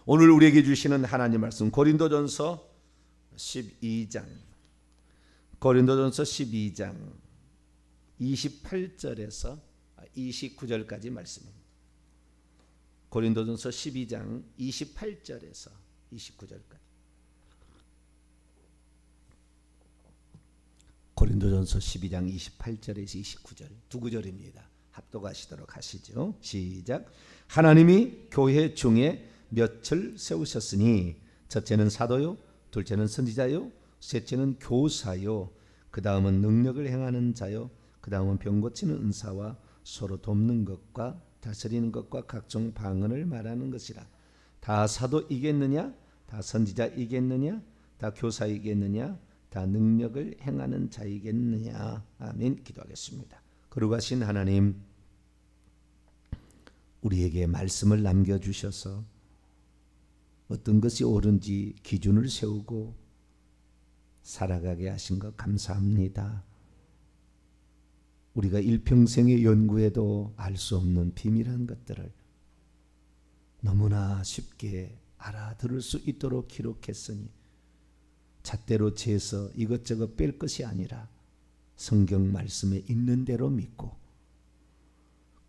오늘 우리에게 주시는 하나님 말씀 고린도전서 12장 28절에서 29절까지 말씀입니다. 고린도전서 12장 28절에서 29절까지. 고린도전서 12장 28절에서 29절 두 구절입니다. 합독하시도록 하시죠. 시작. 하나님이 교회 중에 몇을 세우셨으니 첫째는 사도요, 둘째는 선지자요, 셋째는 교사요, 그 다음은 능력을 행하는 자요, 그 다음은 병 고치는 은사와 서로 돕는 것과 다스리는 것과 각종 방언을 말하는 것이라. 다 사도이겠느냐? 다 선지자이겠느냐? 다 교사이겠느냐? 다 능력을 행하는 자이겠느냐? 아멘. 기도하겠습니다. 거룩하신 하나님, 우리에게 말씀을 남겨주셔서 어떤 것이 옳은지 기준을 세우고 살아가게 하신 것 감사합니다. 우리가 일평생의 연구에도 알 수 없는 비밀한 것들을 너무나 쉽게 알아들을 수 있도록 기록했으니 잣대로 재서 이것저것 뺄 것이 아니라 성경 말씀에 있는 대로 믿고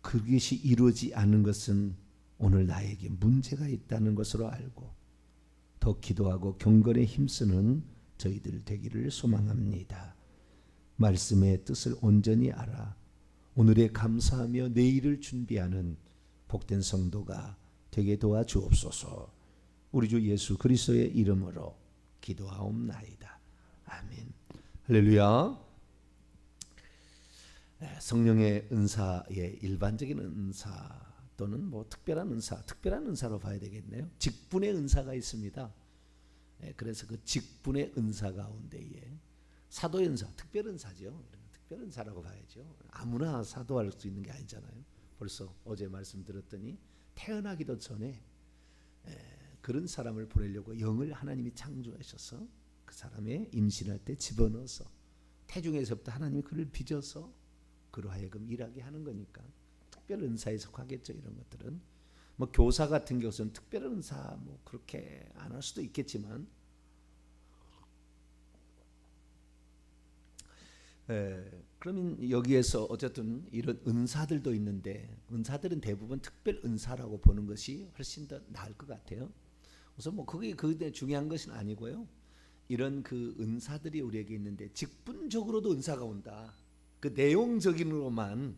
그것이 이루어지지 않은 것은 오늘 나에게 문제가 있다는 것으로 알고 더 기도하고 경건에 힘쓰는 저희들 되기를 소망합니다. 말씀의 뜻을 온전히 알아 오늘에 감사하며 내일을 준비하는 복된 성도가 되게 도와주옵소서. 우리 주 예수 그리스도의 이름으로 기도하옵나이다. 아멘. 할렐루야. 성령의 은사의 일반적인 은사 또는 특별한 은사로 봐야 되겠네요. 직분의 은사가 있습니다. 그래서 그 직분의 은사 가운데에 사도의 은사, 특별 은사죠. 특별 은사라고 봐야죠. 아무나 사도할 수 있는 게 아니잖아요. 벌써 어제 말씀드렸더니 태어나기도 전에 그런 사람을 보내려고 영을 하나님이 창조하셔서 그 사람의 임신할 때 집어넣어서 태중에서부터 하나님이 그를 빚어서 그로 하여금 일하게 하는 거니까 특별 은사에 속하겠죠. 이런 것들은 교사 같은 경우는 특별 은사 그렇게 안 할 수도 있겠지만 그러면 여기에서 어쨌든 이런 은사들도 있는데 은사들은 대부분 특별 은사라고 보는 것이 훨씬 더 나을 것 같아요. 우선 그게 중요한 것은 아니고요. 이런 그 은사들이 우리에게 있는데 직분적으로도 은사가 온다. 그 내용적인으로만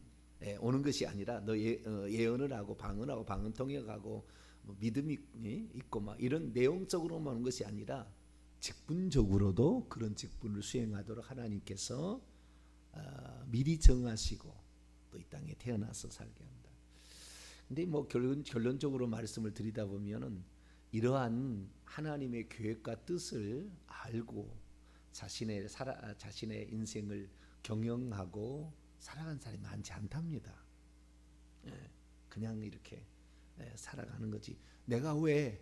오는 것이 아니라 너 예언을 하고 방언하고 방언 통역하고 믿음이 있고 이런 내용적으로만 오는 것이 아니라 직분적으로도 그런 직분을 수행하도록 하나님께서 미리 정하시고 또 이 땅에 태어나서 살게 한다. 근데 결론적으로 말씀을 드리다 보면은 이러한 하나님의 계획과 뜻을 알고 자신의 인생을 경영하고 살아가는 사람이 많지 않답니다. 그냥 이렇게 살아가는 거지. 내가 왜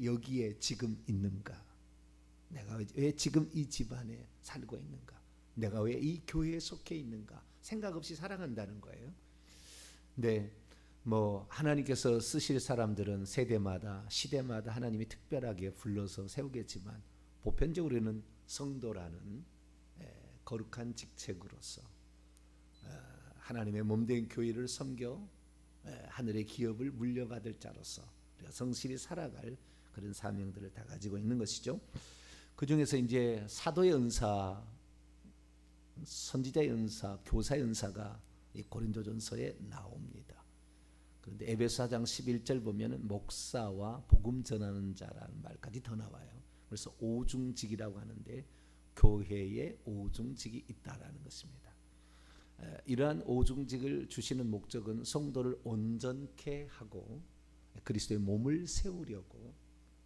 여기에 지금 있는가? 내가 왜 지금 이 집안에 살고 있는가? 내가 왜 이 교회에 속해 있는가? 생각 없이 살아간다는 거예요. 근데 하나님께서 쓰실 사람들은 세대마다 시대마다 하나님이 특별하게 불러서 세우겠지만 보편적으로는 성도라는 거룩한 직책으로서 하나님의 몸된 교회를 섬겨 하늘의 기업을 물려받을 자로서 우리가 성실히 살아갈 그런 사명들을 다 가지고 있는 것이죠. 그 중에서 이제 사도의 은사, 선지자의 은사, 교사의 은사가 이 고린도전서에 나옵니다. 그런데 에베소 4장 11절 보면은 목사와 복음 전하는 자라는 말까지 더 나와요. 그래서 오중직이라고 하는데 교회에 오중직이 있다라는 것입니다. 이러한 오중직을 주시는 목적은 성도를 온전케 하고 그리스도의 몸을 세우려고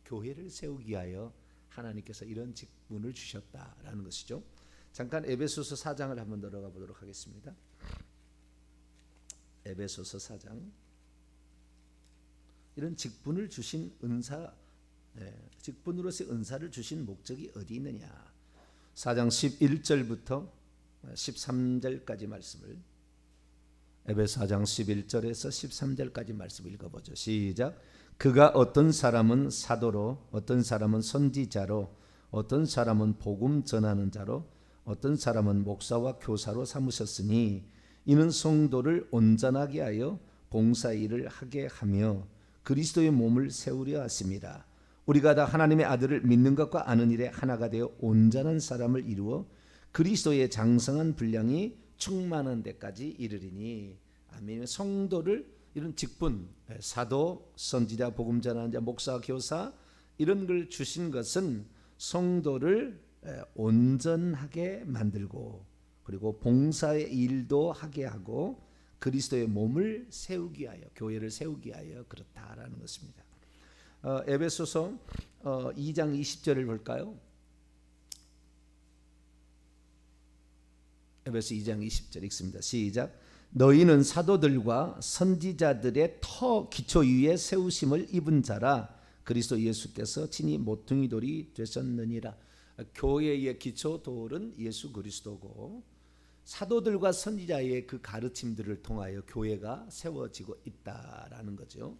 교회를 세우기 위하여 하나님께서 이런 직분을 주셨다라는 것이죠. 잠깐 에베소서 4장을 한번 들어가 보도록 하겠습니다. 에베소서 4장. 이런 직분을 주신 은사, 직분으로서의 은사를 주신 목적이 어디 있느냐? 4장 11절부터 13절까지 말씀을 에베소 4장 11절에서 13절까지 말씀을 읽어보죠. 시작. 그가 어떤 사람은 사도로, 어떤 사람은 선지자로, 어떤 사람은 복음 전하는 자로, 어떤 사람은 목사와 교사로 삼으셨으니 이는 성도를 온전하게 하여 봉사일을 하게 하며 그리스도의 몸을 세우려 하심이라. 우리가 다 하나님의 아들을 믿는 것과 아는 일에 하나가 되어 온전한 사람을 이루어 그리스도의 장성한 분량이 충만한 데까지 이르리니. 아멘. 성도를 이런 직분, 사도, 선지자, 복음 전하는 자, 목사, 교사 이런 걸 주신 것은 성도를 온전하게 만들고 그리고 봉사의 일도 하게 하고 그리스도의 몸을 세우기 위하여, 교회를 세우기 위하여 그렇다라는 것입니다. 에베소서 2장 20절을 볼까요? 에베소 2장 20절 읽습니다. 시작. 너희는 사도들과 선지자들의 터 기초 위에 세우심을 입은 자라. 그리스도 예수께서 친히 모퉁이 돌이 되셨느니라. 교회의 기초 돌은 예수 그리스도고 사도들과 선지자의 그 가르침들을 통하여 교회가 세워지고 있다라는 거죠.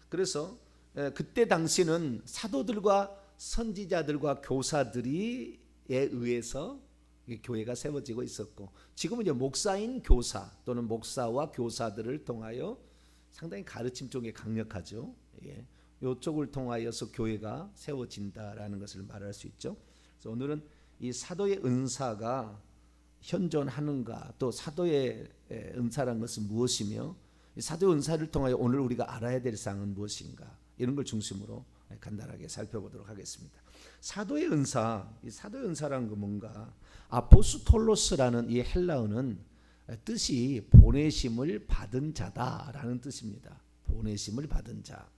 그래서 그때 당시는 사도들과 선지자들과 교사들이 의해서 교회가 세워지고 있었고 지금은 이제 목사인 교사 또는 목사와 교사들을 통하여 상당히 가르침 쪽에 강력하죠. 예. 이쪽을 통하여서 교회가 세워진다라는 것을 말할 수 있죠. 그래서 오늘은 이 사도의 은사가 현존하는가 또 사도의 은사란 것은 무엇이며 사도의 은사를 통하여 오늘 우리가 알아야 될 사항은 무엇인가 이런 걸 중심으로 간단하게 살펴보도록 하겠습니다. 사도의 은사, 이 사도의 은사라는 건 뭔가 아포스톨로스라는 이 헬라어는 뜻이 보내심을 받은 자다라는 뜻입니다. 보내심을 받은 자.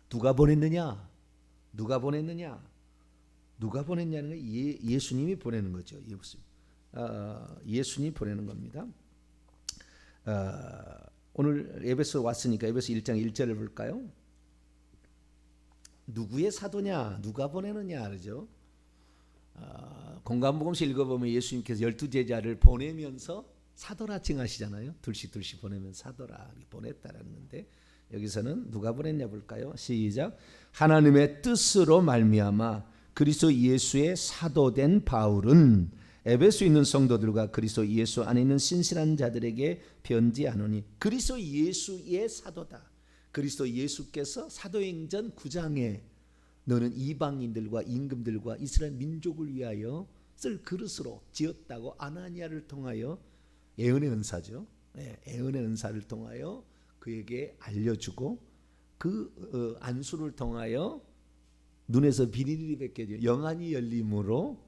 누가 보냈느냐? 누가 보냈느냐? 누가 보냈냐는 건 예수님이 보내는 거죠. 예수님이 보내는 겁니다. 오늘 에베소 왔으니까 에베소 1장 1절을 볼까요? 누구의 사도냐? 누가 보내느냐? 그러죠. 공관복음서 읽어보면 예수님께서 12제자를 보내면서 사도라 칭하시잖아요. 둘씩 보내면 사도라 보냈다라는 건데 여기서는 누가 보냈냐 볼까요? 시작. 하나님의 뜻으로 말미암아 그리스도 예수의 사도된 바울은 에베소에 있는 성도들과 그리스도 예수 안에 있는 신실한 자들에게 편지하노니 그리스도 예수의 사도다. 그리스도 예수께서 사도행전 9장에 너는 이방인들과 임금들과 이스라엘 민족을 위하여 쓸 그릇으로 지었다고 아나니아를 통하여 예언의 은사죠. 예언의 은사를 통하여 그에게 알려주고 그 안수를 통하여 눈에서 비닐이 벗겨져 영안이 열림으로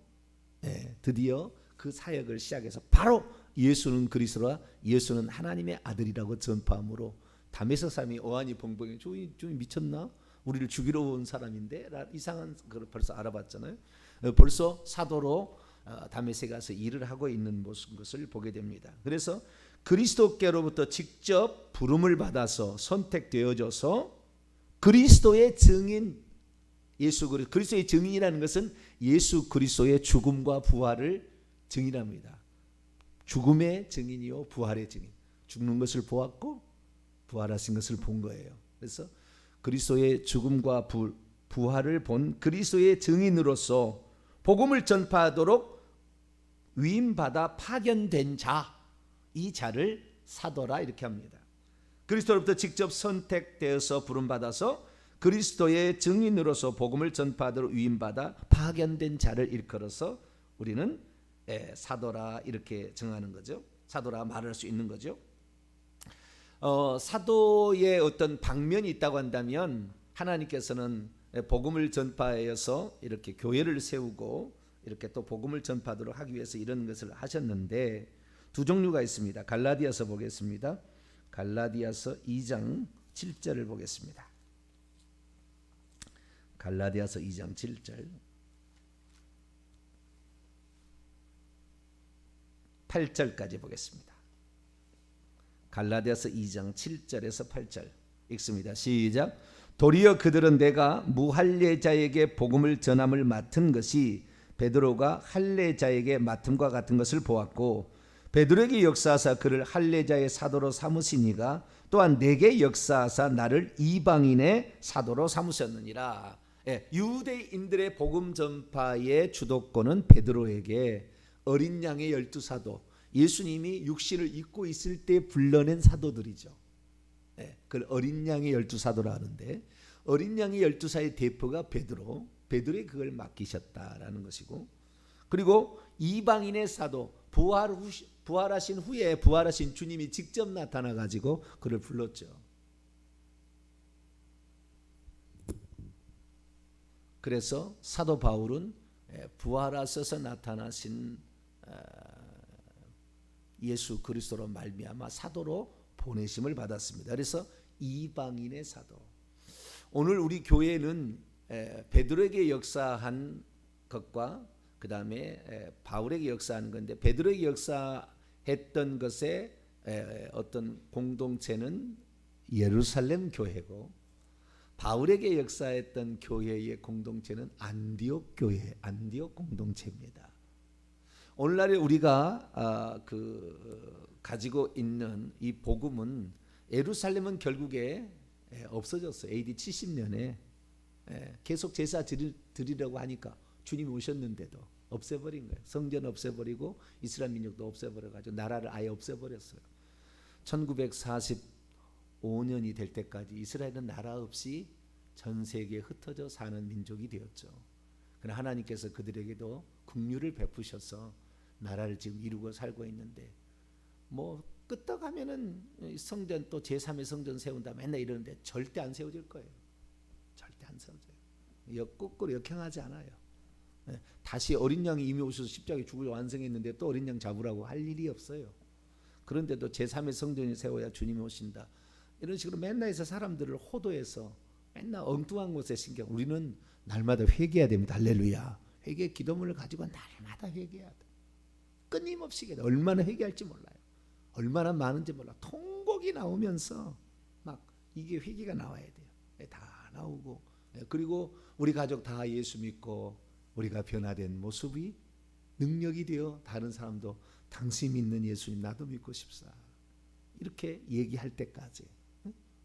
드디어 그 사역을 시작해서 바로 예수는 그리스도라 예수는 하나님의 아들이라고 전파함으로 다메섹 사람이 어안이 벙벙해 좀 미쳤나? 우리를 죽이러 온 사람인데 이상한 걸 벌써 알아봤잖아요. 벌써 사도로 다메섹에 가서 일을 하고 있는 것을 보게 됩니다. 그래서 그리스도께로부터 직접 부름을 받아서 선택되어져서 그리스도의 증인 예수 그리스도의 증인이라는 것은 예수 그리스도의 죽음과 부활을 증인합니다. 죽음의 증인이요 부활의 증인. 죽는 것을 보았고 부활하신 것을 본 거예요. 그래서 그리스도의 죽음과 부활을 본 그리스도의 증인으로서 복음을 전파하도록 위임받아 파견된 자, 이 자를 사도라 이렇게 합니다. 그리스도로부터 직접 선택되어서 부름받아서 그리스도의 증인으로서 복음을 전파하도록 위임받아 파견된 자를 일컬어서 우리는 사도라 이렇게 정하는 거죠. 사도라 말할 수 있는 거죠. 사도의 어떤 방면이 있다고 한다면 하나님께서는 복음을 전파하여서 이렇게 교회를 세우고 이렇게 또 복음을 전파하도록 하기 위해서 이런 것을 하셨는데 두 종류가 있습니다. 갈라디아서 보겠습니다. 갈라디아서 2장 7절을 보겠습니다. 갈라디아서 2장 7절 8절까지 보겠습니다. 갈라디아서 2장 7절에서 8절 읽습니다. 시작. 도리어 그들은 내가 무할례자에게 복음을 전함을 맡은 것이 베드로가 할례자에게 맡음과 같은 것을 보았고 베드로에게 역사하사 그를 할례자의 사도로 삼으시니가 또한 내게 역사하사 나를 이방인의 사도로 삼으셨느니라. 유대인들의 복음 전파의 주도권은 베드로에게 어린 양의 12사도, 예수님이 육신을 입고 있을 때 불러낸 사도들이죠. 그걸 어린 양의 12사도라 하는데, 어린 양의 12사의 대표가 베드로에 그걸 맡기셨다라는 것이고, 그리고 이방인의 사도, 부활하신 후에 부활하신 주님이 직접 나타나 가지고 그를 불렀죠. 그래서 사도 바울은 부활하셔서 나타나신 예수 그리스도로 말미암아 사도로 보내심을 받았습니다. 그래서 이방인의 사도. 오늘 우리 교회는 베드로에게 역사한 것과 그 다음에 바울에게 역사하는 건데, 베드로에게 역사했던 것의 어떤 공동체는 예루살렘 교회고, 바울에게 역사했던 교회의 공동체는 안디옥 교회, 안디옥 공동체입니다. 오늘날에 우리가 가지고 있는 이 복음은, 예루살렘은 결국에 없어졌어요. AD 70년에 계속 제사 드리려고 하니까 주님이 오셨는데도 없애버린 거예요. 성전 없애버리고 이스라엘 민족도 없애버려가지고 나라를 아예 없애버렸어요. 1945년이 될 때까지 이스라엘은 나라 없이 전 세계에 흩어져 사는 민족이 되었죠. 그러나 하나님께서 그들에게도 긍휼을 베푸셔서 나라를 지금 이루고 살고 있는데, 뭐 끄떡하면은 성전 또 제3의 성전 세운다 맨날 이러는데 절대 안 세워질 거예요. 절대 안 세워져요. 거꾸로 역행하지 않아요. 다시 어린 양이 이미 오셔서 십자가에 죽을 완성했는데 또 어린 양 잡으라고 할 일이 없어요. 그런데도 제3의 성전이 세워야 주님이 오신다. 이런 식으로 맨날 해서 사람들을 호도해서 맨날 엉뚱한 곳에 신경. 우리는 날마다 회개해야 됩니다. 할렐루야. 회개 기도문을 가지고 날마다 회개해야 돼. 끊임없이 회개해. 얼마나 회개할지 몰라요. 얼마나 많은지 몰라. 통곡이 나오면서 막 이게 회개가 나와야 돼요. 다 나오고, 그리고 우리 가족 다 예수 믿고 우리가 변화된 모습이 능력이 되어 다른 사람도 당신 믿는 예수님 나도 믿고 싶사, 이렇게 얘기할 때까지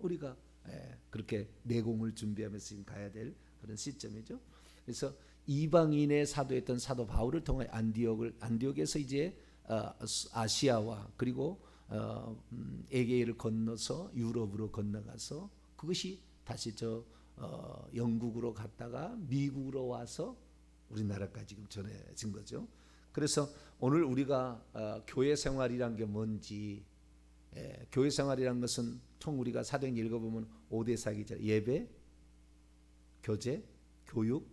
우리가 그렇게 내공을 준비하면서 지금 가야 될 그런 시점이죠. 그래서 이방인의 사도였던 사도 바울을 통해 안디옥에서 이제 아시아와 그리고 에게이를 건너서 유럽으로 건너가서, 그것이 다시 영국으로 갔다가 미국으로 와서 우리나라까지 지금 전해진 거죠. 그래서 오늘 우리가 교회 생활이란 게 뭔지, 교회 생활이란 것은 총 우리가 사도행전 읽어보면 5대 사기죠. 예배, 교제, 교육,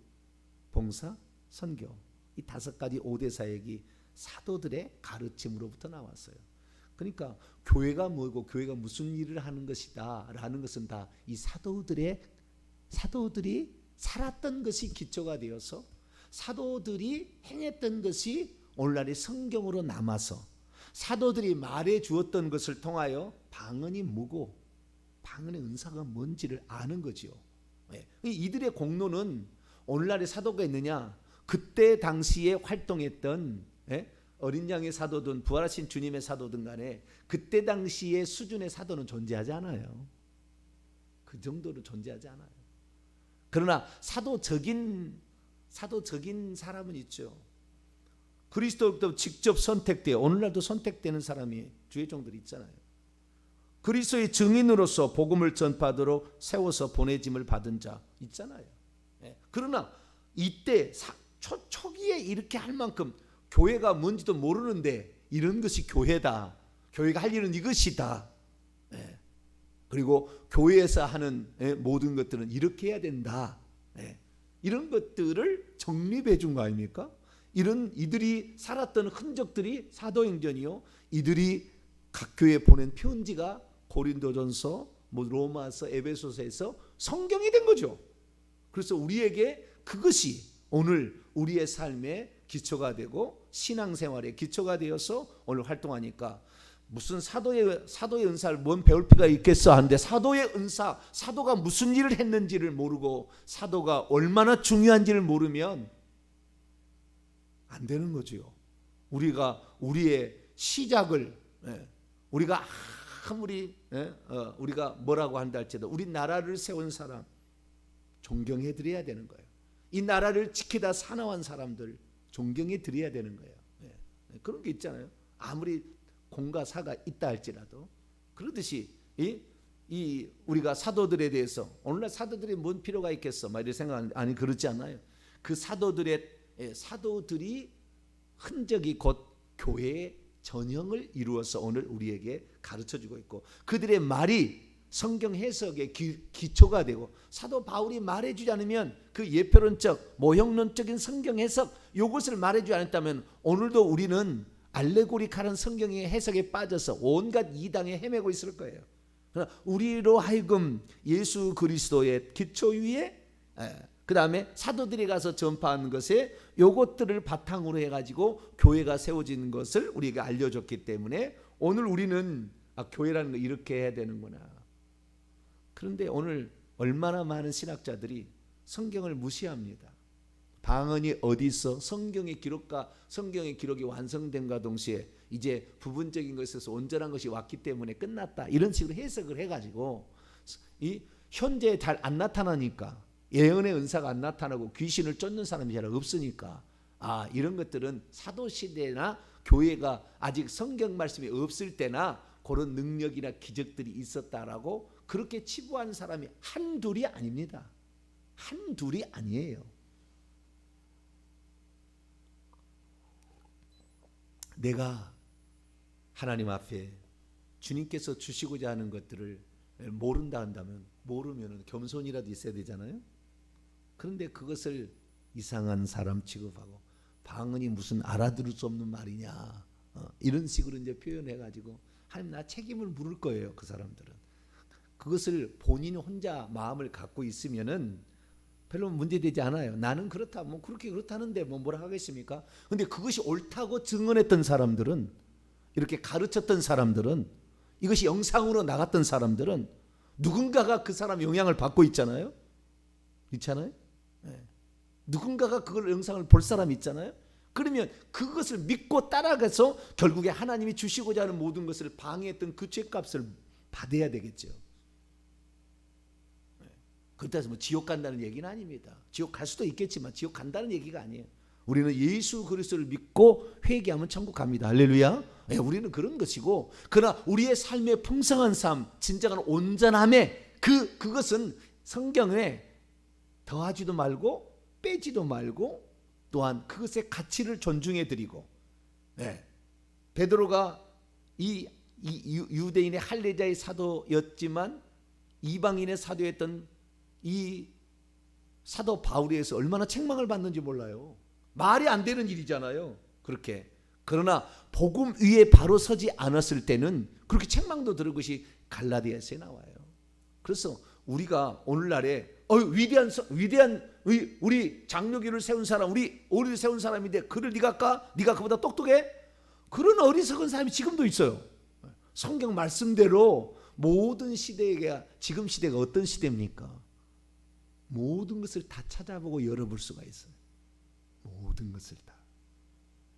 봉사, 선교. 이 5가지 5대 사역이 사도들의 가르침으로부터 나왔어요. 그러니까 교회가 뭐고 교회가 무슨 일을 하는 것이다 라는 것은 다 이 사도들이 살았던 것이 기초가 되어서, 사도들이 행했던 것이 오늘날의 성경으로 남아서, 사도들이 말해 주었던 것을 통하여 방언이 뭐고 방언의 은사가 뭔지를 아는 거지요. 이들의 공로는 오늘날의 사도가 있느냐, 그때 당시에 활동했던 어린 양의 사도든 부활하신 주님의 사도든 간에 그때 당시의 수준의 사도는 존재하지 않아요. 그 정도로 존재하지 않아요. 그러나 사도적인 사람은 있죠. 그리스도로 직접 선택되어, 오늘날도 선택되는 사람이 주의 종들이 있잖아요. 그리스도의 증인으로서 복음을 전파하도록 세워서 보내짐을 받은 자 있잖아요. 그러나 이때 초기에 이렇게 할 만큼 교회가 뭔지도 모르는데 이런 것이 교회다, 교회가 할 일은 이것이다, 그리고 교회에서 하는 모든 것들은 이렇게 해야 된다, 이런 것들을 정립해 준 거 아닙니까? 이들이 살았던 흔적들이 사도행전이요, 이들이 각 교회에 보낸 편지가 고린도전서, 로마서, 에베소서에서 성경이 된 거죠. 그래서 우리에게 그것이 오늘 우리의 삶의 기초가 되고 신앙생활의 기초가 되어서 오늘 활동하니까, 무슨 사도의 은사를 뭔 배울 필요가 있겠어 하는데, 사도의 은사, 사도가 무슨 일을 했는지를 모르고 사도가 얼마나 중요한지를 모르면 안 되는 거지요. 우리가 우리의 시작을, 우리가 아무리 우리가 뭐라고 한다 할지라도 우리 나라를 세운 사람 존경해 드려야 되는 거예요. 이 나라를 지키다 사나운 사람들 존경해 드려야 되는 거예요. 그런 게 있잖아요. 아무리 공과 사가 있다 할지라도. 그러듯이 이 우리가 사도들에 대해서 오늘날 사도들이 뭔 필요가 있겠어? 막 이런 생각 아니 그렇지 않아요. 그 사도들이 흔적이 곧 교회의 전형을 이루어서 오늘 우리에게 가르쳐주고 있고 그들의 말이 성경 해석의 기초가 되고 사도 바울이 말해주지 않으면 그 예표론적 모형론적인 성경 해석 이것을 말해주지 않았다면 오늘도 우리는 알레고리칼한 성경의 해석에 빠져서 온갖 이당에 헤매고 있을 거예요. 그러나 우리로 하여금 예수 그리스도의 기초 위에 그 다음에 사도들이 가서 전파하는 것에 요것들을 바탕으로 해가지고 교회가 세워지는 것을 우리가 알려줬기 때문에 오늘 우리는 교회라는 거 이렇게 해야 되는구나. 그런데 오늘 얼마나 많은 신학자들이 성경을 무시합니다. 방언이 어디 있어? 성경의 기록과 성경의 기록이 완성됨과 동시에 이제 부분적인 것에서 온전한 것이 왔기 때문에 끝났다. 이런 식으로 해석을 해가지고 이 현재 잘 안 나타나니까 예언의 은사가 안 나타나고 귀신을 쫓는 사람이 잘 없으니까 이런 것들은 사도시대나 교회가 아직 성경 말씀이 없을 때나 그런 능력이나 기적들이 있었다라고 그렇게 치부하는 사람이 한둘이 아닙니다. 한둘이 아니에요. 내가 하나님 앞에 주님께서 주시고자 하는 것들을 모른다 한다면 모르면 겸손이라도 있어야 되잖아요. 그런데 그것을 이상한 사람 취급하고 방언이 무슨 알아들을 수 없는 말이냐 이런 식으로 이제 표현해가지고 하나님 나 책임을 물을 거예요. 그 사람들은 그것을 본인 혼자 마음을 갖고 있으면은 별로 문제되지 않아요. 나는 그렇다 뭐 그렇게 그렇다는데 뭐라 하겠습니까? 근데 그것이 옳다고 증언했던 사람들은 이렇게 가르쳤던 사람들은 이것이 영상으로 나갔던 사람들은 누군가가 그 사람 영향을 받고 있잖아요. 있잖아요. 누군가가 그걸 영상을 볼 사람이 있잖아요. 그러면 그것을 믿고 따라가서 결국에 하나님이 주시고자 하는 모든 것을 방해했던 그 죄값을 받아야 되겠죠. 그렇다고 해서 뭐 지옥 간다는 얘기는 아닙니다. 지옥 갈 수도 있겠지만 지옥 간다는 얘기가 아니에요. 우리는 예수 그리스도를 믿고 회개하면 천국 갑니다. 할렐루야. 우리는 그런 것이고 그러나 우리의 삶의 풍성한 삶 진정한 온전함에 그것은 성경에 더하지도 말고 빼지도 말고 또한 그것의 가치를 존중해 드리고 베드로가 이 유대인의 할례자의 사도였지만 이방인의 사도였던 이 사도 바울에 의해서 얼마나 책망을 받는지 몰라요. 말이 안 되는 일이잖아요. 그렇게 그러나 복음 위에 바로 서지 않았을 때는 그렇게 책망도 들은 것이 갈라디아서에 나와요. 그래서 우리가 오늘날에 위대한 우리 장로교를 세운 사람 우리 오리를 세운 사람인데 그를 네가 까? 네가 그보다 똑똑해? 그런 어리석은 사람이 지금도 있어요. 성경 말씀대로 모든 시대가 지금 시대가 어떤 시대입니까? 모든 것을 다 찾아보고 열어볼 수가 있어요. 모든 것을 다.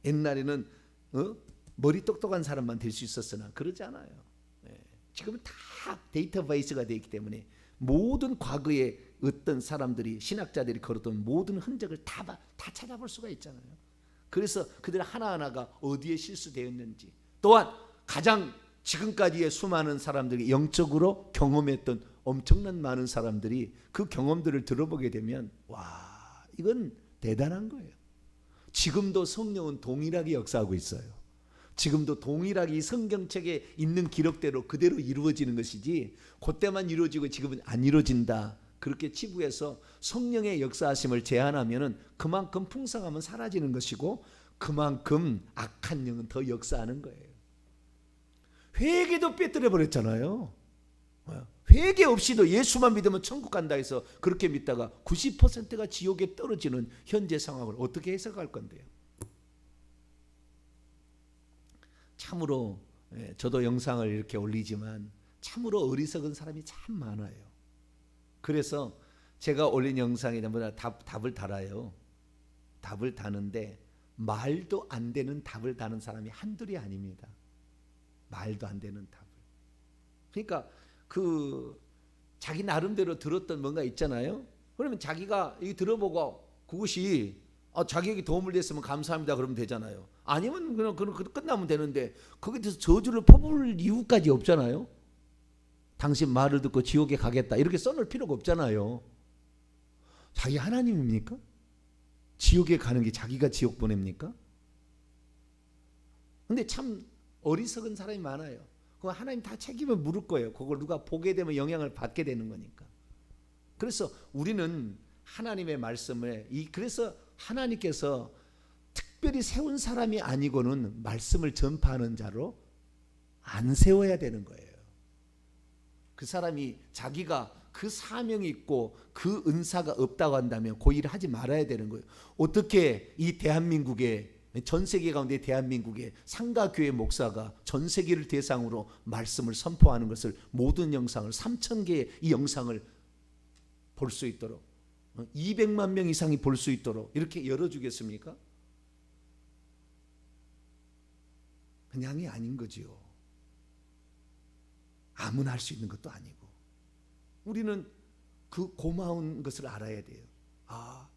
옛날에는 머리 똑똑한 사람만 될 수 있었으나 그러지 않아요. 지금은 다 데이터베이스가 되어 있기 때문에 모든 과거에 어떤 사람들이 신학자들이 걸었던 모든 흔적을 다 찾아볼 수가 있잖아요. 그래서 그들 하나하나가 어디에 실수되었는지 또한 가장 지금까지의 수많은 사람들이 영적으로 경험했던 엄청난 많은 사람들이 그 경험들을 들어보게 되면 와 이건 대단한 거예요. 지금도 성령은 동일하게 역사하고 있어요. 지금도 동일하게 이 성경책에 있는 기록대로 그대로 이루어지는 것이지 그때만 이루어지고 지금은 안 이루어진다. 그렇게 치부해서 성령의 역사하심을 제한하면 그만큼 풍성함은 사라지는 것이고 그만큼 악한 영은 더 역사하는 거예요. 회개도 빼뜨려 버렸잖아요. 회개 없이도 예수만 믿으면 천국 간다 해서 그렇게 믿다가 90%가 지옥에 떨어지는 현재 상황을 어떻게 해석할 건데요. 참으로 저도 영상을 이렇게 올리지만 참으로 어리석은 사람이 참 많아요. 그래서 제가 올린 영상에 답을 달아요. 답을 다는데 말도 안 되는 답을 다는 사람이 한둘이 아닙니다. 말도 안 되는 답을. 그러니까 그 자기 나름대로 들었던 뭔가 있잖아요. 그러면 자기가 이 들어보고 그것이 자기에게 도움을 됐으면 감사합니다 그러면 되잖아요. 아니면 그냥 끝나면 되는데 거기에 대해서 저주를 퍼부을 이유까지 없잖아요. 당신 말을 듣고 지옥에 가겠다 이렇게 써놓을 필요가 없잖아요. 자기 하나님입니까? 지옥에 가는 게 자기가 지옥 보냅니까? 근데 참 어리석은 사람이 많아요. 그거 하나님 다 책임을 물을 거예요. 그걸 누가 보게 되면 영향을 받게 되는 거니까. 그래서 우리는 하나님의 말씀을 그래서 하나님께서 특별히 세운 사람이 아니고는 말씀을 전파하는 자로 안 세워야 되는 거예요. 그 사람이 자기가 그 사명이 있고 그 은사가 없다고 한다면 그 일을 하지 말아야 되는 거예요. 어떻게 이 대한민국에 전 세계 가운데 대한민국의 상가교회 목사가 전 세계를 대상으로 말씀을 선포하는 것을 모든 영상을 3,000개의 이 영상을 볼 수 있도록 200만 명 이상이 볼 수 있도록 이렇게 열어주겠습니까? 그냥이 아닌 거지요. 아무나 할 수 있는 것도 아니고 우리는 그 고마운 것을 알아야 돼요.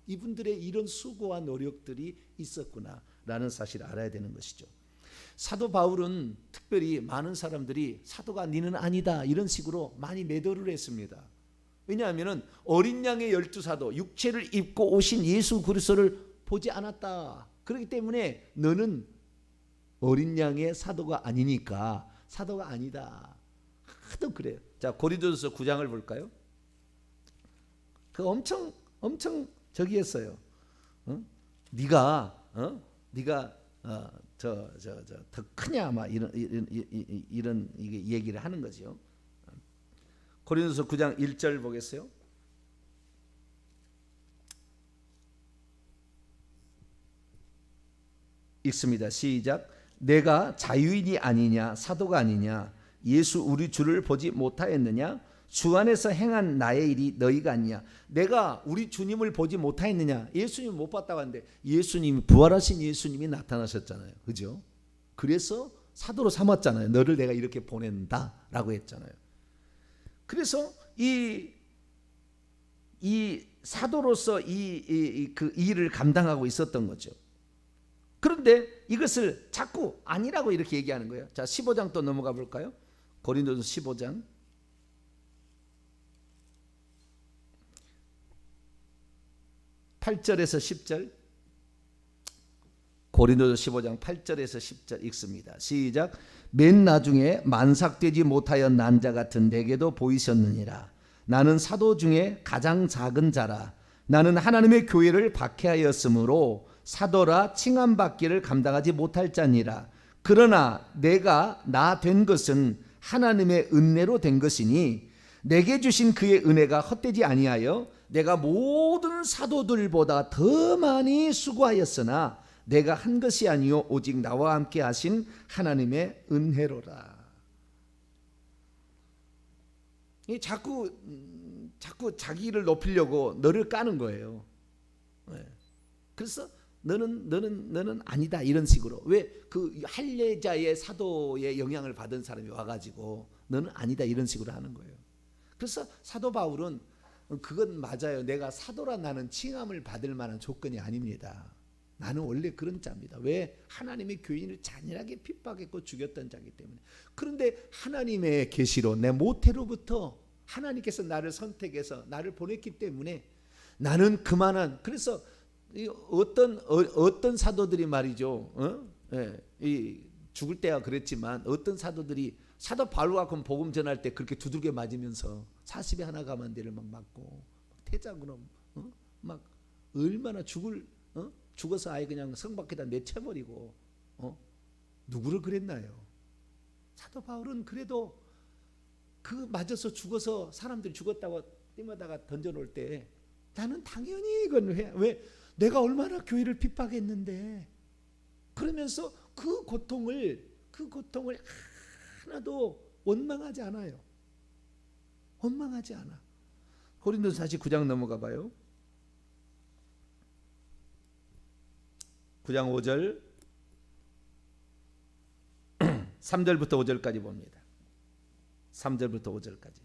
이분들의 이런 수고와 노력들이 있었구나 라는 사실을 알아야 되는 것이죠. 사도 바울은 특별히 많은 사람들이 사도가 니는 아니다 이런 식으로 많이 매도를 했습니다. 왜냐하면 어린 양의 12사도 육체를 입고 오신 예수 그리스도를 보지 않았다. 그렇기 때문에 너는 어린 양의 사도가 아니니까 사도가 아니다. 하도 그래요. 자, 고린도전서 9장을 볼까요? 그 엄청 저기 했어요. 네가 더 크냐 막 이런 얘기를 하는 거죠. 고린도서 9장 1절 보겠어요. 읽습니다. 시작. 내가 자유인이 아니냐 사도가 아니냐 예수 우리 주를 보지 못하였느냐 주 안에서 행한 나의 일이 너희가 아니냐. 내가 우리 주님을 보지 못하였느냐. 예수님 못 봤다고 하는데 예수님이 부활하신 예수님이 나타나셨잖아요. 그죠? 그래서 사도로 삼았잖아요. 너를 내가 이렇게 보낸다라고 했잖아요. 그래서 이 사도로서 그 일을 감당하고 있었던 거죠. 그런데 이것을 자꾸 아니라고 이렇게 얘기하는 거예요. 자, 15장 또 넘어가 볼까요? 고린도서 15장 8절에서 10절. 고린도서 15장 8절에서 10절 읽습니다. 시작. 맨 나중에 만삭되지 못하여 난 자 같은 내게도 보이셨느니라. 나는 사도 중에 가장 작은 자라. 나는 하나님의 교회를 박해하였으므로 사도라 칭함받기를 감당하지 못할 자니라. 그러나 내가 나 된 것은 하나님의 은혜로 된 것이니 내게 주신 그의 은혜가 헛되지 아니하여 내가 모든 사도들보다 더 많이 수고하였으나 내가 한 것이 아니요 오직 나와 함께 하신 하나님의 은혜로라. 자꾸 자기를 높이려고 너를 까는 거예요. 그래서 너는 아니다 이런 식으로. 왜 그 할례자의 사도의 영향을 받은 사람이 와가지고 너는 아니다 이런 식으로 하는 거예요. 그래서 사도 바울은 그건 맞아요. 내가 사도라 나는 칭함을 받을 만한 조건이 아닙니다. 나는 원래 그런 자입니다. 왜? 하나님의 교인을 잔인하게 핍박했고 죽였던 자이기 때문에. 그런데 하나님의 계시로 내 모태로부터 하나님께서 나를 선택해서 나를 보냈기 때문에 나는 그만한. 그래서 어떤 사도들이 말이죠. 죽을 때야 그랬지만 어떤 사도들이 사도 바울과 복음 전할 때 그렇게 두들겨 맞으면서 40에 하나 가만데를 막 맞고 태장으로 막 얼마나 죽어서 아예 그냥 성 밖에다 내쳐버리고 누구를 그랬나요? 사도 바울은 그래도 그 맞아서 죽어서 사람들이 죽었다고 띠마다가 던져놓을 때 나는 당연히 이건 왜 내가 얼마나 교회를 핍박했는데 그러면서 그 고통을 하나도 원망하지 않아요. 원망하지 않아. 고린도서 9장 넘어가 봐요. 9장 5절 3절부터 5절까지 봅니다. 3절부터 5절까지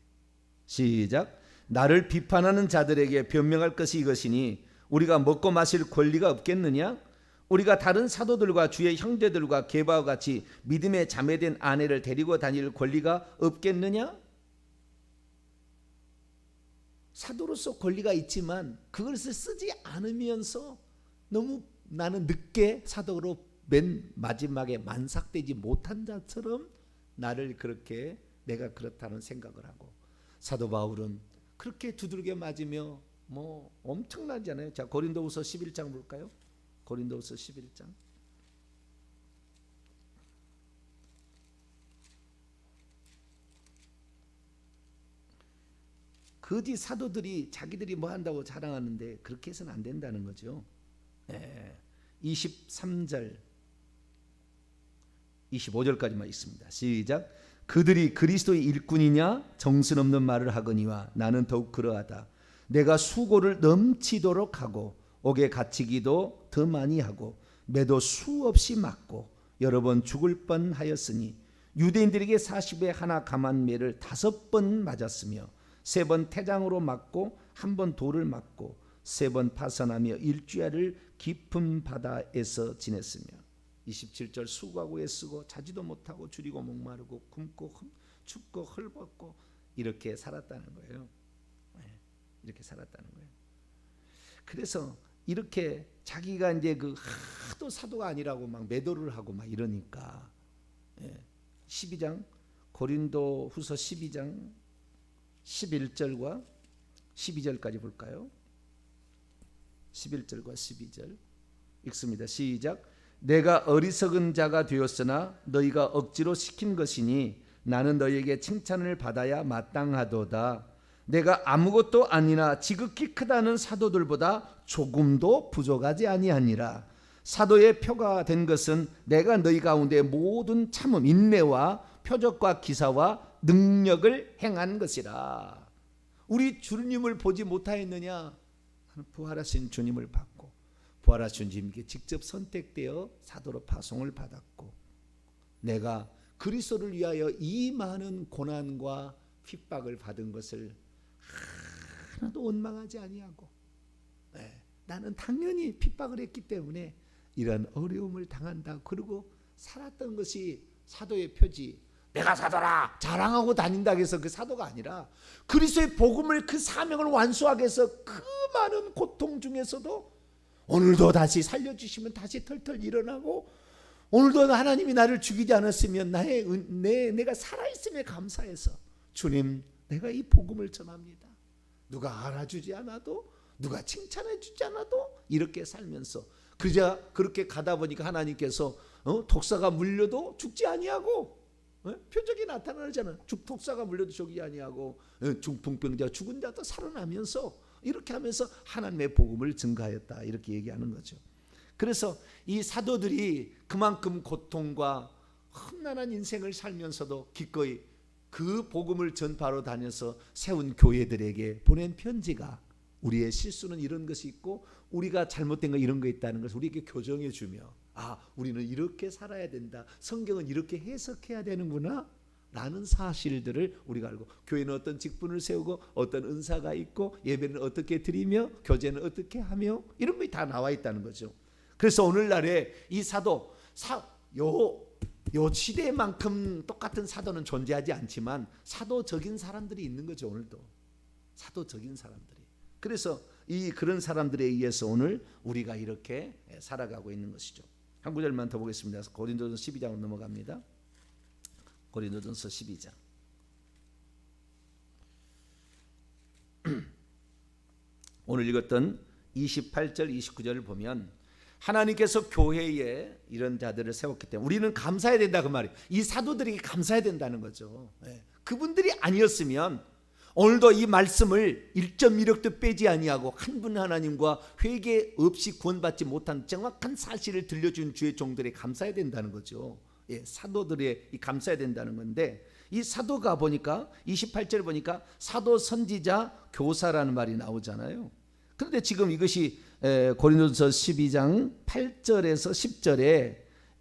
시작. 나를 비판하는 자들에게 변명할 것이 이것이니 우리가 먹고 마실 권리가 없겠느냐? 우리가 다른 사도들과 주의 형제들과 게바와 같이 믿음에 자매된 아내를 데리고 다닐 권리가 없겠느냐? 사도로서 권리가 있지만 그것을 쓰지 않으면서 너무 나는 늦게 사도로 맨 마지막에 만삭되지 못한 자처럼 나를 그렇게 내가 그렇다는 생각을 하고, 사도 바울은 그렇게 두들겨 맞으며 뭐 엄청나잖아요. 자, 고린도후서 11장 볼까요? 고린도후서 11장. 거짓 사도들이 자기들이 뭐 한다고 자랑하는데 그렇게 해서는 안 된다는 거죠. 23절 25절까지만 있습니다. 시작. 그들이 그리스도의 일꾼이냐 정신없는 말을 하거니와 나는 더욱 그러하다. 내가 수고를 넘치도록 하고 옥에 갇히기도 더 많이 하고 매도 수없이 맞고 여러 번 죽을 뻔하였으니 유대인들에게 40에 하나 감한 매를 5번 맞았으며 3번 태장으로 맞고 1번 돌을 맞고 3번 파선하며 일주일을 깊은 바다에서 지냈으며 27절 수고하고 애쓰고 자지도 못하고 줄이고 목마르고 굶고 춥고 헐벗고 이렇게 살았다는 거예요. 이렇게 살았다는 거예요. 그래서 이렇게 자기가 이제 그 하도 사도가 아니라고 막 매도를 하고 막 이러니까 12장 고린도후서 12장 11절과 12절까지 볼까요? 11절과 12절 읽습니다. 시작. 내가 어리석은 자가 되었으나 너희가 억지로 시킨 것이니 나는 너희에게 칭찬을 받아야 마땅하도다. 내가 아무것도 아니나 지극히 크다는 사도들보다 조금도 부족하지 아니하니라. 사도의 표가 된 것은 내가 너희 가운데 모든 참음 인내와 표적과 기사와 능력을 행한 것이라. 우리 주님을 보지 못하였느냐? 부활하신 주님을 받고 부활하신 주님께 직접 선택되어 사도로 파송을 받았고, 내가 그리스도를 위하여 이 많은 고난과 핍박을 받은 것을 하나도 원망하지 아니하고, 나는 당연히 핍박을 했기 때문에 이런 어려움을 당한다. 그리고 살았던 것이 사도의 표지. 내가 사도라 자랑하고 다닌다고 해서 그 사도가 아니라 그리스도의 복음을 그 사명을 완수하기 위해서 그 많은 고통 중에서도 오늘도 다시 살려주시면 다시 털털 일어나고, 오늘도 하나님이 나를 죽이지 않았으면 내가 살아있음에 감사해서 주님 내가 이 복음을 전합니다. 누가 알아주지 않아도 누가 칭찬해 주지 않아도 이렇게 살면서 그렇게 가다 보니까 하나님께서 독사가 물려도 죽지 아니하고, 표적이 나타나잖아. 독사가 물려도 죽지 아니하고 중풍병자 죽은 자도 살아나면서 이렇게 하면서 하나님의 복음을 증가하였다. 이렇게 얘기하는 거죠. 그래서 이 사도들이 그만큼 고통과 험난한 인생을 살면서도 기꺼이 그 복음을 전파로 다녀서 세운 교회들에게 보낸 편지가 우리의 실수는 이런 것이 있고 우리가 잘못된 거 이런 거 있다는 것을 우리에게 교정해 주며, 우리는 이렇게 살아야 된다. 성경은 이렇게 해석해야 되는구나 라는 사실들을 우리가 알고, 교회는 어떤 직분을 세우고 어떤 은사가 있고 예배는 어떻게 드리며 교제는 어떻게 하며 이런 것이 다 나와 있다는 거죠. 그래서 오늘날에 이 사도 요 시대만큼 똑같은 사도는 존재하지 않지만 사도적인 사람들이 있는 거죠. 오늘도 사도적인 사람들이. 그래서 그런 사람들에 의해서 오늘 우리가 이렇게 살아가고 있는 것이죠. 한 구절만 더 보겠습니다. 고린도전서 12장으로 넘어갑니다. 고린도전서 12장. 오늘 읽었던 28절 29절을 보면 하나님께서 교회에 이런 자들을 세웠기 때문에 우리는 감사해야 된다 그 말이에요. 이 사도들에게 감사해야 된다는 거죠. 그분들이 아니었으면 오늘도 이 말씀을 1.1억도 빼지 아니하고 한 분 하나님과 회개 없이 구원받지 못한 정확한 사실을 들려준 주의 종들에 감사해야 된다는 거죠. 사도들의 감사해야 된다는 건데, 이 사도가 보니까 28절 보니까 사도, 선지자, 교사라는 말이 나오잖아요. 그런데 지금 이것이 고린도전서 12장 8절에서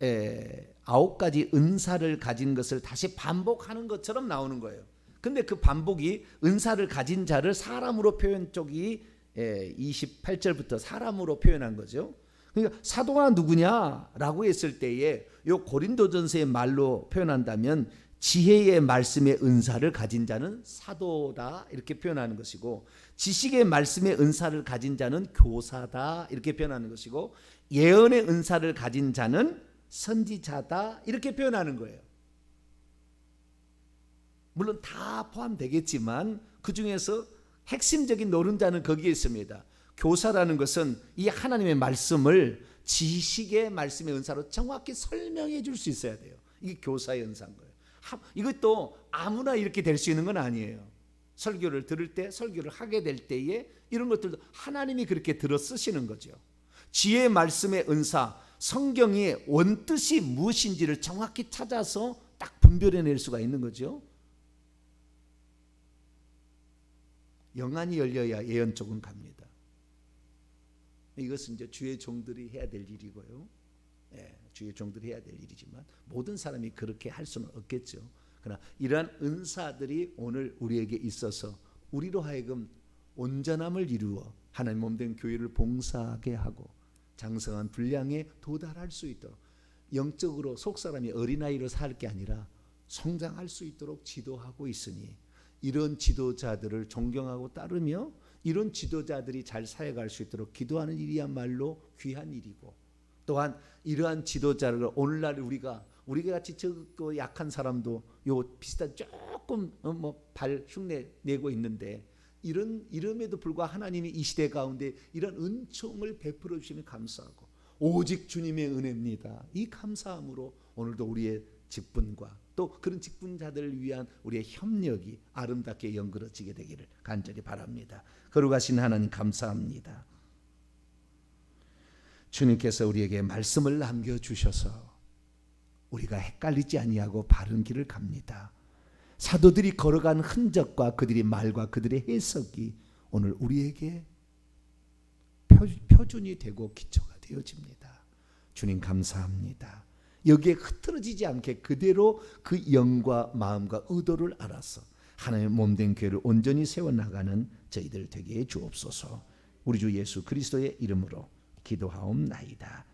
10절에 9가지 은사를 가진 것을 다시 반복하는 것처럼 나오는 거예요. 근데 그 반복이 은사를 가진 자를 사람으로 표현 쪽이 28절부터 사람으로 표현한 거죠. 그러니까 사도가 누구냐라고 했을 때에 요 고린도전서의 말로 표현한다면 지혜의 말씀의 은사를 가진 자는 사도다 이렇게 표현하는 것이고, 지식의 말씀의 은사를 가진 자는 교사다 이렇게 표현하는 것이고, 예언의 은사를 가진 자는 선지자다 이렇게 표현하는 거예요. 물론 다 포함되겠지만 그 중에서 핵심적인 노른자는 거기에 있습니다. 교사라는 것은 이 하나님의 말씀을 지식의 말씀의 은사로 정확히 설명해 줄 수 있어야 돼요. 이게 교사의 은사인 거예요. 이것도 아무나 이렇게 될 수 있는 건 아니에요. 설교를 들을 때, 설교를 하게 될 때에 이런 것들도 하나님이 그렇게 들어 쓰시는 거죠. 지혜의 말씀의 은사, 성경의 원뜻이 무엇인지를 정확히 찾아서 딱 분별해낼 수가 있는 거죠. 영안이 열려야 예언 쪽은 갑니다. 이것은 이제 주의 종들이 해야 될 일이고요. 주의 종들이 해야 될 일이지만 모든 사람이 그렇게 할 수는 없겠죠. 그러나 이러한 은사들이 오늘 우리에게 있어서 우리로 하여금 온전함을 이루어 하나님 몸된 교회를 봉사하게 하고 장성한 분량에 도달할 수 있도록, 영적으로 속사람이 어린아이로 살 게 아니라 성장할 수 있도록 지도하고 있으니, 이런 지도자들을 존경하고 따르며 이런 지도자들이 잘 사역할 수 있도록 기도하는 일이야말로 귀한 일이고, 또한 이러한 지도자를 오늘날 우리가 같이 적고 약한 사람도 요 비슷한 조금 발 흉내 내고 있는데, 이름에도 불구하고 하나님이 이 시대 가운데 이런 은총을 베풀어 주시면 감사하고, 오직 주님의 은혜입니다. 이 감사함으로 오늘도 우리의 직분과 또 그런 직분자들을 위한 우리의 협력이 아름답게 연그러지게 되기를 간절히 바랍니다. 거룩하신 하나님 감사합니다. 주님께서 우리에게 말씀을 남겨주셔서 우리가 헷갈리지 아니하고 바른 길을 갑니다. 사도들이 걸어간 흔적과 그들의 말과 그들의 해석이 오늘 우리에게 표준이 되고 기초가 되어집니다. 주님 감사합니다. 여기에 흐트러지지 않게 그대로 그 영과 마음과 의도를 알아서 하나님의 몸된 교회를 온전히 세워나가는 저희들 되게 해 주옵소서. 우리 주 예수 그리스도의 이름으로 기도하옵나이다.